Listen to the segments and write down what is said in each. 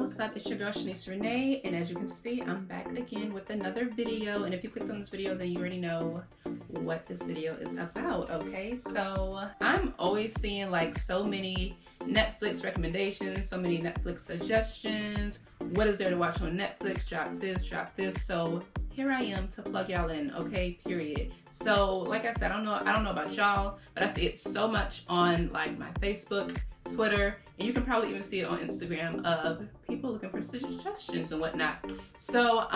what's up? It's your girl Shanice Renee, and as you can see, I'm back again with another video. And if you clicked on this video, then you already know what this video is about. Okay, so I'm always seeing like so many Netflix recommendations, so many Netflix suggestions. What is there to watch on Netflix? Drop this. So here I am to plug y'all in. Okay, period. So like I said, I don't know about y'all, but I see it so much on like my Facebook, Twitter, and you can probably even see it on Instagram of people looking for suggestions and whatnot. So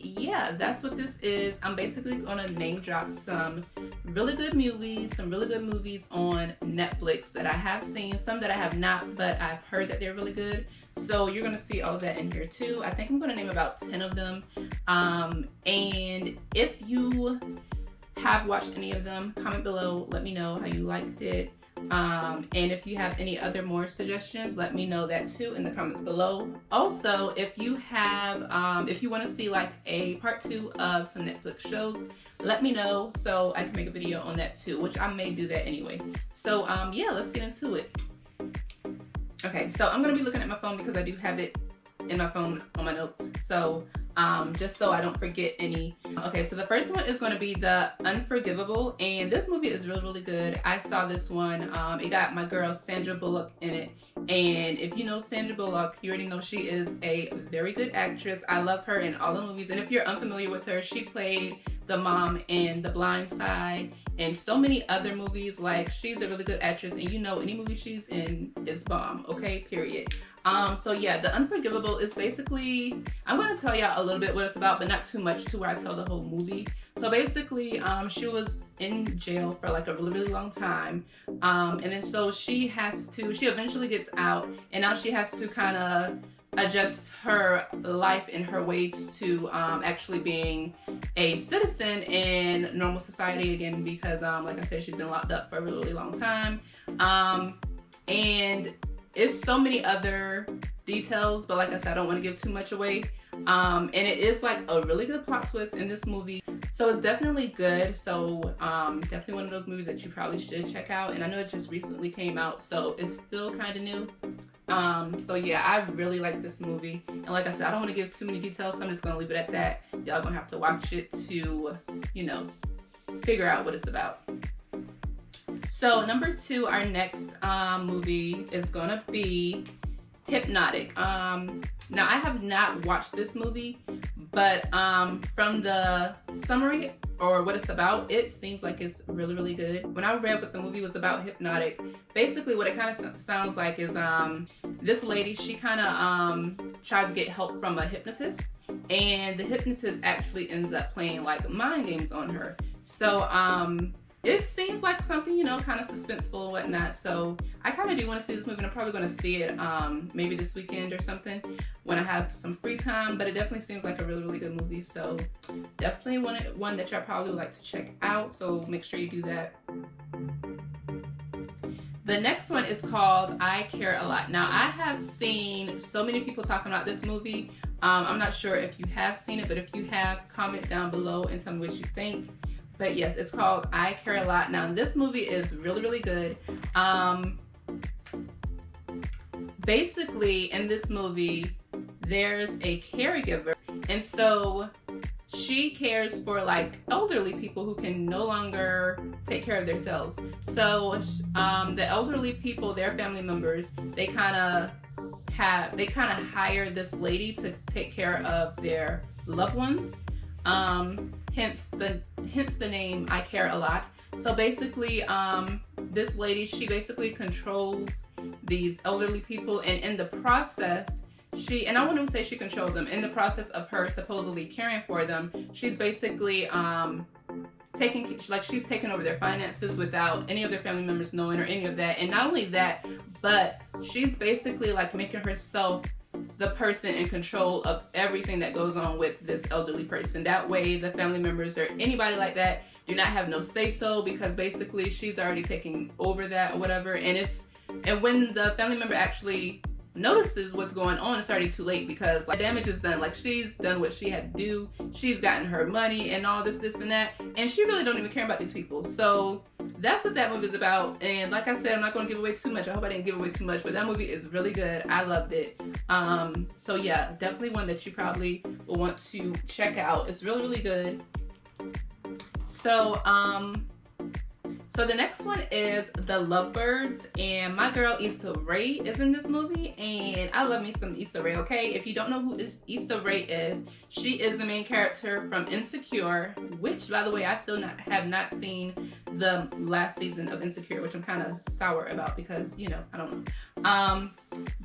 yeah, that's what this is. I'm basically gonna name drop some really good movies on Netflix that I have seen, some that I have not, but I've heard that they're really good. So you're gonna see all of that in here too. I think I'm gonna name about 10 of them. And if you have watched any of them, comment below, let me know how you liked it. And if you have any other more suggestions, let me know that too in the comments below. Also, if you have if you want to see like a part 2 of some Netflix shows, let me know so I can make a video on that too, which I may do that anyway. So yeah, let's get into it. Okay, so I'm gonna be looking at my phone because I do have it in my phone on my notes, so just so I don't forget any. Okay, so the first one is going to be the Unforgivable, and this movie is really good. I saw this one. It got my girl Sandra Bullock in it, and if you know Sandra Bullock, you already know she is a very good actress. I love her in all the movies, and if you're unfamiliar with her, she played the mom in The Blind Side and so many other movies. Like, she's a really good actress, and you know any movie she's in is bomb. Okay, period. So yeah, the Unforgivable is basically, I'm going to tell y'all a little bit what it's about, but not too much to where I tell the whole movie. So basically, she was in jail for like a really long time. And then so she eventually gets out, and now she has to kind of adjust her life and her ways to actually being a citizen in normal society again, because like I said, she's been locked up for a really long time. And it's so many other details, but like I said, I don't want to give too much away. And it is like a really good plot twist in this movie. So it's definitely good. So definitely one of those movies that you probably should check out. And I know it just recently came out, so it's still kind of new. So yeah, I really like this movie. And like I said, I don't want to give too many details, so I'm just going to leave it at that. Y'all gonna have to watch it to, you know, figure out what it's about. So number 2, our next movie is gonna be Hypnotic. Now I have not watched this movie, but from the summary or what it's about, it seems like it's really good. When I read what the movie was about, Hypnotic, basically what it kind of sounds like is this lady, she kind of tries to get help from a hypnotist, and the hypnotist actually ends up playing like mind games on her. So it seems like something, you know, kind of suspenseful and whatnot. So I kind of do want to see this movie, and I'm probably going to see it maybe this weekend or something when I have some free time. But it definitely seems like a really good movie. So definitely one that y'all probably would like to check out. So make sure you do that. The next one is called I Care a Lot. Now I have seen so many people talking about this movie. I'm not sure if you have seen it, but if you have, comment down below and tell me what you think. But yes, it's called I Care a Lot. Now this movie is really good. Basically in this movie, there's a caregiver, and so she cares for like elderly people who can no longer take care of themselves. So the elderly people, their family members, they kind of hire this lady to take care of their loved ones. Hence the name I Care a Lot. So basically, this lady, she basically controls these elderly people, and in the process, and I wouldn't say she controls them, in the process of her supposedly caring for them, she's basically she's taking over their finances without any of their family members knowing or any of that. And not only that, but she's basically like making herself the person in control of everything that goes on with this elderly person. That way the family members or anybody like that do not have no say-so, because basically she's already taking over that or whatever. And when the family member actually notices what's going on, it's already too late, because like damage is done. Like, she's done what she had to do, she's gotten her money and all this and that, and she really don't even care about these people. So that's what that movie is about. And like I said, I'm not going to give away too much. I hope I didn't give away too much, but that movie is really good. I loved it. So yeah, definitely one that you probably will want to check out. It's really, really good. So so the next one is The Lovebirds, and my girl Issa Rae is in this movie, and I love me some Issa Rae, okay? If you don't know who Issa Rae is, she is the main character from Insecure, which, by the way, I still have not seen the last season of Insecure, which I'm kind of sour about because, you know, I don't know.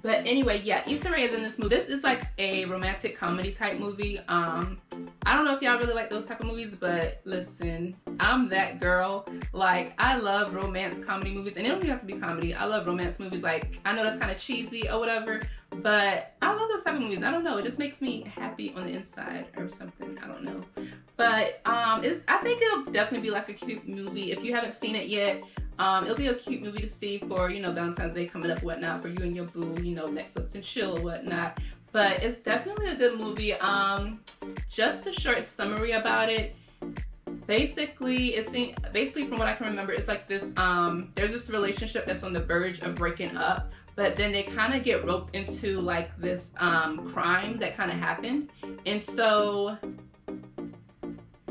But anyway, yeah, Issa Rae is in this movie. This is like a romantic comedy type movie. I don't know if y'all really like those type of movies, but listen, I'm that girl. Like, I love romance comedy movies, and it don't even have to be comedy. I love romance movies. Like, I know that's kind of cheesy or whatever, but I love those type of movies. I don't know, it just makes me happy on the inside or something. I don't know, but I think it'll definitely be like a cute movie. If you haven't seen it yet, it'll be a cute movie to see for, you know, Valentine's Day coming up, whatnot, for you and your boo, you know, Netflix and chill or whatnot. But it's definitely a good movie. Just a short summary about it. Basically, from what I can remember, it's like this, there's this relationship that's on the verge of breaking up, but then they kind of get roped into like this crime that kind of happened. And so,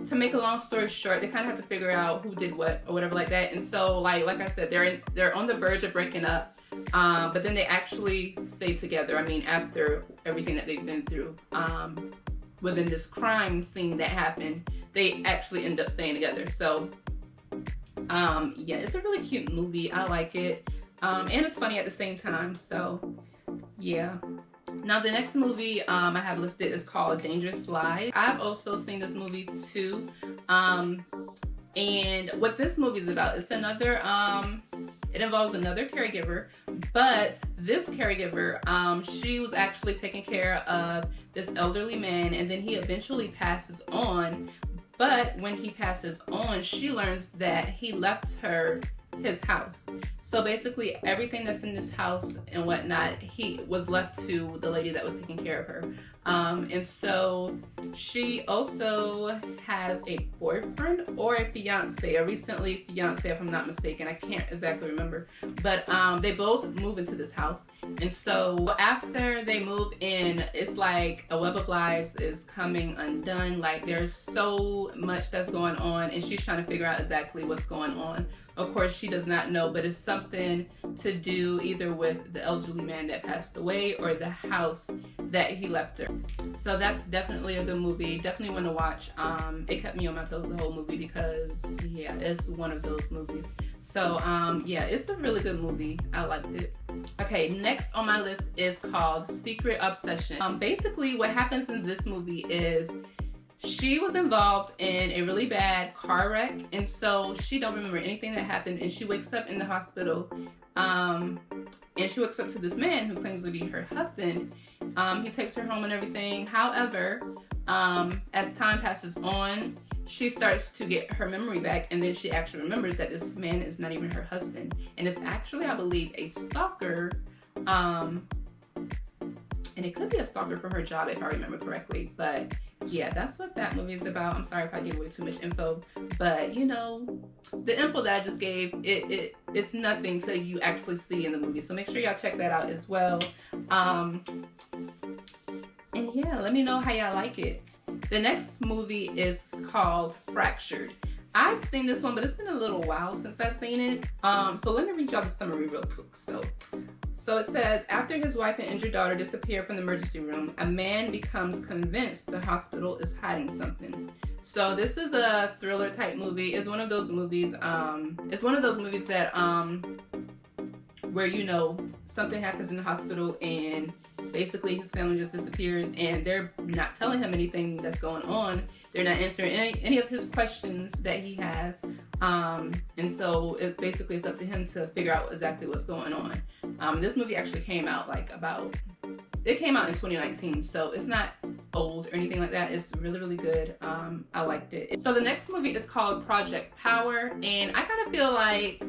to make a long story short, they kind of have to figure out who did what or whatever like that. And so, like I said, they're on the verge of breaking up, but then they actually stay together. I mean, after everything that they've been through, within this crime scene that happened, they actually end up staying together. So, yeah, it's a really cute movie. I like it, and it's funny at the same time. So, yeah. Now the next movie I have listed is called Dangerous Lies. I've also seen this movie too, and what this movie is about, it's another, it involves another caregiver, but this caregiver, she was actually taking care of this elderly man, and then he eventually passes on. But when he passes on, she learns that he left her his house. So basically everything that's in this house and whatnot, he was left to the lady that was taking care of her. And so she also has a boyfriend or a fiance, a recently fiance if I'm not mistaken. I can't exactly remember. But they both move into this house. And so after they move in, it's like a web of lies is coming undone. Like, there's so much that's going on, and she's trying to figure out exactly what's going on. Of course, she does not know, but it's something to do either with the elderly man that passed away or the house that he left her. So that's definitely a good movie. Definitely want to watch. It kept me on my toes the whole movie because, yeah, it's one of those movies. So, yeah, it's a really good movie. I liked it. Okay, next on my list is called Secret Obsession. Basically, what happens in this movie is she was involved in a really bad car wreck, and so she don't remember anything that happened, and she wakes up in the hospital, and she wakes up to this man who claims to be her husband. He takes her home and everything. However, as time passes on, she starts to get her memory back, and then she actually remembers that this man is not even her husband, and it's actually, I believe, a stalker, and it could be a stalker from her job if I remember correctly. But yeah, that's what that movie is about. I'm sorry if I give away too much info, but you know, the info that I just gave, it's nothing till you actually see in the movie. So make sure y'all check that out as well. And yeah, let me know how y'all like it. The next movie is called Fractured. I've seen this one, but it's been a little while since I've seen it. So let me read y'all the summary real quick. So it says, after his wife and injured daughter disappear from the emergency room, a man becomes convinced the hospital is hiding something. So this is a thriller type movie. It's one of those movies, that where, you know, something happens in the hospital and basically his family just disappears, and they're not telling him anything that's going on. They're not answering any of his questions that he has. And so it basically is up to him to figure out exactly what's going on. This movie actually came out it came out in 2019, so it's not old or anything like that. It's really, really good. I liked it. So the next movie is called Project Power, and I kind of feel like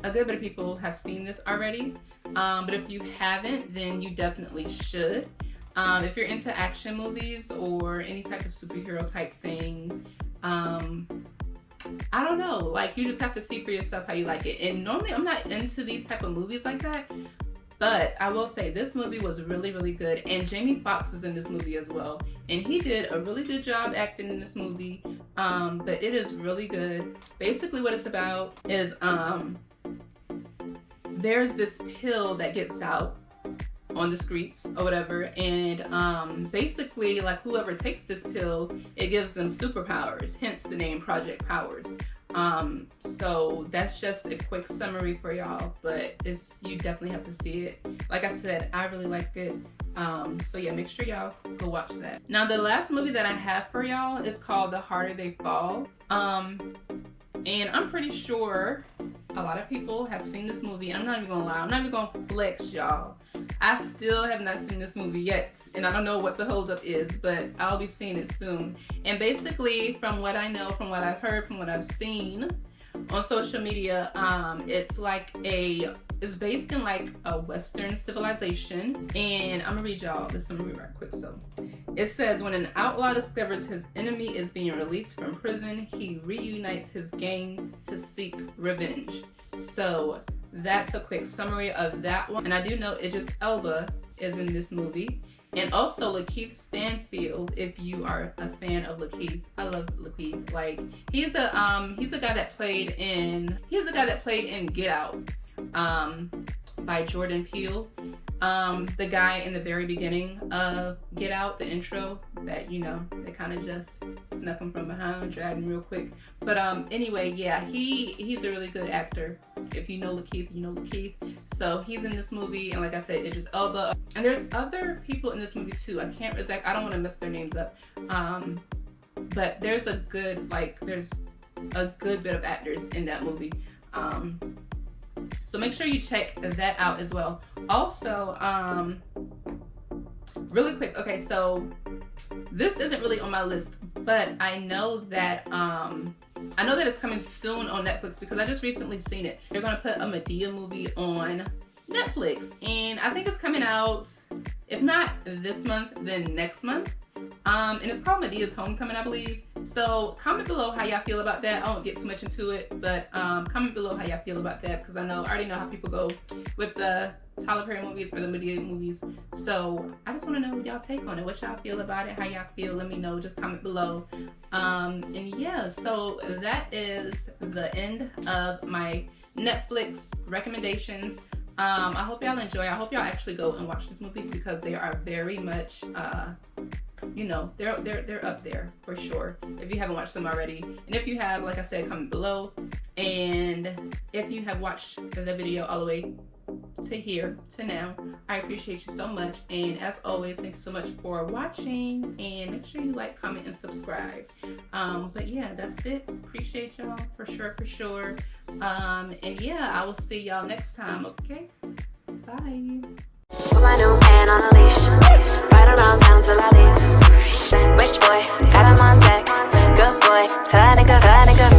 a good bit of people have seen this already. But if you haven't, then you definitely should. If you're into action movies or any type of superhero type thing, I don't know, like you just have to see for yourself how you like it. And normally I'm not into these type of movies like that, but I will say this movie was really, really good. And Jamie Foxx is in this movie as well, and he did a really good job acting in this movie. But it is really good. Basically what it's about is there's this pill that gets out on the streets or whatever, and basically like whoever takes this pill, it gives them superpowers, hence the name Project Powers. So that's just a quick summary for y'all, but you definitely have to see it. Like I said, I really liked it. So yeah, make sure y'all go watch that. Now the last movie that I have for y'all is called The Harder They Fall. And I'm pretty sure a lot of people have seen this movie. I'm not even gonna lie, I'm not even gonna flex, y'all. I still have not seen this movie yet, and I don't know what the holdup is, but I'll be seeing it soon. And basically, from what I know, from what I've heard, from what I've seen on social media, it's based in like a Western civilization. And I'm gonna read y'all this summary right quick. So it says, when an outlaw discovers his enemy is being released from prison, he reunites his gang to seek revenge. So that's a quick summary of that one. And I do know Idris Elba is in this movie, and also Lakeith Stanfield. If you are a fan of Lakeith, I love Lakeith. Like he's the guy that played in Get Out by Jordan Peele. The guy in the very beginning of Get Out, the intro, that they kind of just snuck him from behind, dragged him real quick. But anyway, yeah, he's a really good actor. If you know Lakeith, you know Lakeith. So he's in this movie, and like I said, Idris Elba. And there's other people in this movie too. I don't want to mess their names up. But there's a good bit of actors in that movie. So make sure you check that out as well. Also, really quick, okay, so this isn't really on my list, but I know that it's coming soon on Netflix because I just recently seen it. They're gonna put a Madea movie on Netflix, and I think it's coming out, if not this month, then next month. And it's called Medea's Homecoming, I believe. So comment below how y'all feel about that. I won't get too much into it, but comment below how y'all feel about that, because I already know how people go with the Tyler Perry movies or the Madea movies. So I just want to know y'all take on it, what y'all feel about it, how y'all feel. Let me know, just comment below. And yeah, so that is the end of my Netflix recommendations. I hope y'all enjoy. I hope y'all actually go and watch these movies because they are very much they're up there for sure if you haven't watched them already. And if you have, like I said, comment below. And if you have watched the video all the way to here to now, I appreciate you so much. And as always, thank you so much for watching, and make sure you like, comment, and subscribe. But yeah, that's it. Appreciate y'all for sure. And yeah, I will see y'all next time. Okay, bye. Put my new man on a leash, ride around town till I leave. Rich boy, got him on deck, good boy, tell that nigga